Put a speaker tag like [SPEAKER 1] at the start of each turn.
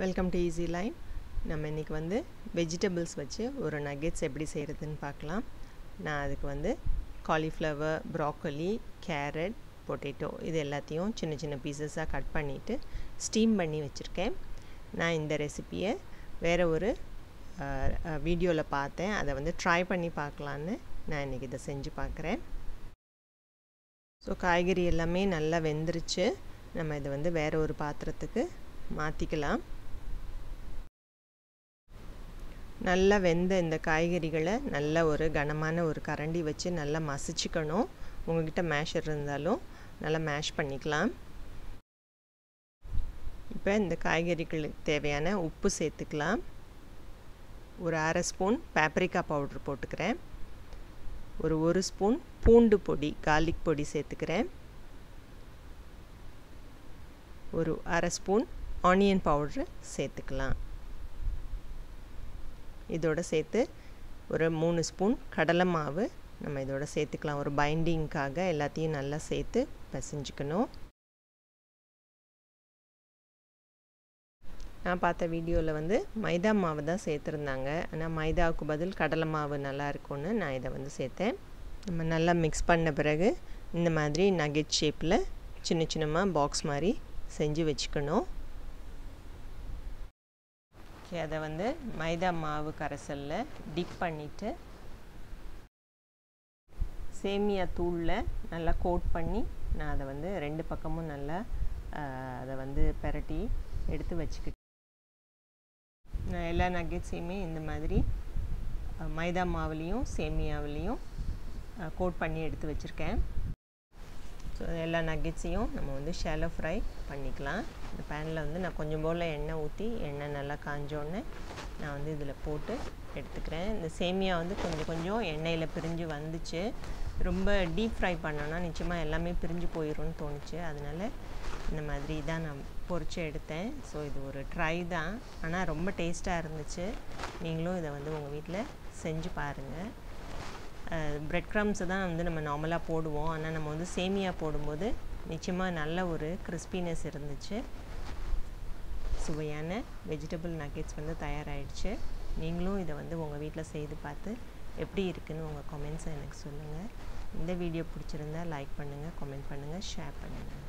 [SPEAKER 1] Welcome to easy line. நம்ம இன்றைக்கி வந்து வெஜிடபிள்ஸ் வச்சு ஒரு நக்கெட்ஸ் எப்படி செய்கிறதுன்னு பார்க்கலாம். நான் அதுக்கு வந்து காலிஃப்ளவர், ப்ராக்கோலி, கேரட், பொட்டேட்டோ இது எல்லாத்தையும் சின்ன சின்ன பீசஸாக கட் பண்ணிவிட்டு ஸ்டீம் பண்ணி வச்சுருக்கேன். நான் இந்த ரெசிப்பியை வேறு ஒரு வீடியோவில் பார்த்தேன். அதை வந்து ட்ரை பண்ணி பார்க்கலான்னு நான் இன்றைக்கி இதை செஞ்சு பார்க்குறேன். ஸோ காய்கறி எல்லாமே நல்லா வெந்துருச்சு. நம்ம இதை வந்து வேறு ஒரு பாத்திரத்துக்கு மாற்றிக்கலாம். நல்லா வெந்த இந்த காய்கறிகளை நல்லா ஒரு கனமான ஒரு கரண்டி வச்சு நல்லா மசிச்சுக்கணும். உங்கள்கிட்ட மேஷர் இருந்தாலும் நல்லா மேஷ் பண்ணிக்கலாம். இப்போ இந்த காய்கறிகளுக்கு தேவையான உப்பு சேர்த்துக்கலாம். ஒரு அரை ஸ்பூன் பாப்ரிகா பவுட்ரு போட்டுக்கிறேன். ஒரு ஸ்பூன் பூண்டு பொடி, கார்லிக் பொடி சேர்த்துக்கிறேன். ஒரு அரை ஸ்பூன் ஆனியன் பவுட்ரு சேர்த்துக்கலாம். இதோட சேர்த்து ஒரு 3 ஸ்பூன் கடலை மாவு நம்ம இதோட சேர்த்துக்கலாம். ஒரு பைண்டிங்காக எல்லாத்தையும் நல்லா சேர்த்து பிசைஞ்சுக்கணும். நான் பார்த்த வீடியோவில் வந்து மைதா மாவு தான் சேர்த்துருந்தாங்க. ஆனால் மைதாவுக்கு பதில் கடலை மாவு நல்லா இருக்கும்னு நான் இதை வந்து சேர்த்தேன். நம்ம நல்லா மிக்ஸ் பண்ண பிறகு இந்த மாதிரி நக்கெட் ஷேப்பில் சின்ன சின்னமாக பாக்ஸ் மாதிரி செஞ்சு வச்சுக்கணும். அதை வந்து மைதா மாவு கரைசலில் டிப் பண்ணிவிட்டு சேமியா தூளில் நல்லா கோட் பண்ணி நான் அதை வந்து 2 பக்கமும் நல்லா அதை வந்து பெரட்டி எடுத்து வச்சுக்கிட்டேன். நான் எல்லா நக்கெட்ஸையுமே இந்த மாதிரி மைதா மாவுலேயும் சேமியாவிலையும் கோட் பண்ணி எடுத்து வச்சுருக்கேன். ஸோ எல்லா நக்கெட்ஸையும் நம்ம வந்து ஷாலோ ஃப்ரை பண்ணிக்கலாம். இந்த பேனில் வந்து நான் கொஞ்சம் போல் எண்ணெய் ஊற்றி எண்ணெய் நல்லா காஞ்சோடனே நான் வந்து இதில் போட்டு எடுத்துக்கிறேன். இந்த சேமியா வந்து கொஞ்சம் எண்ணெயில் பிரிஞ்சு வந்துச்சு. ரொம்ப டீப் ஃப்ரை பண்ணோன்னா நிச்சயமாக எல்லாமே பிரிஞ்சு போயிடும்னு தோணுச்சு. அதனால் இந்த மாதிரி தான் நான் பொரிச்சு எடுத்தேன். ஸோ இது ஒரு ட்ரை தான், ஆனால் ரொம்ப டேஸ்ட்டாக இருந்துச்சு. நீங்களும் இதை வந்து உங்கள் வீட்டில் செஞ்சு பாருங்கள். பிரெட் க்ரம்ஸை தான் வந்து நம்ம நார்மலாக போடுவோம். ஆனால் நம்ம வந்து சேமியா போடும்போது நிச்சயமாக நல்ல ஒரு கிறிஸ்பினஸ் இருந்துச்சு. சுவையான வெஜிடபிள் நக்கெட்ஸ் வந்து தயாராகிடுச்சு. நீங்களும் இதை வந்து உங்கள் வீட்டில் செய்து பார்த்து எப்படி இருக்குன்னு உங்கள் கமெண்ட்ஸை எனக்கு சொல்லுங்கள். இந்த வீடியோ பிடிச்சிருந்தா லைக் பண்ணுங்கள், கமெண்ட் பண்ணுங்கள், ஷேர் பண்ணுங்கள்.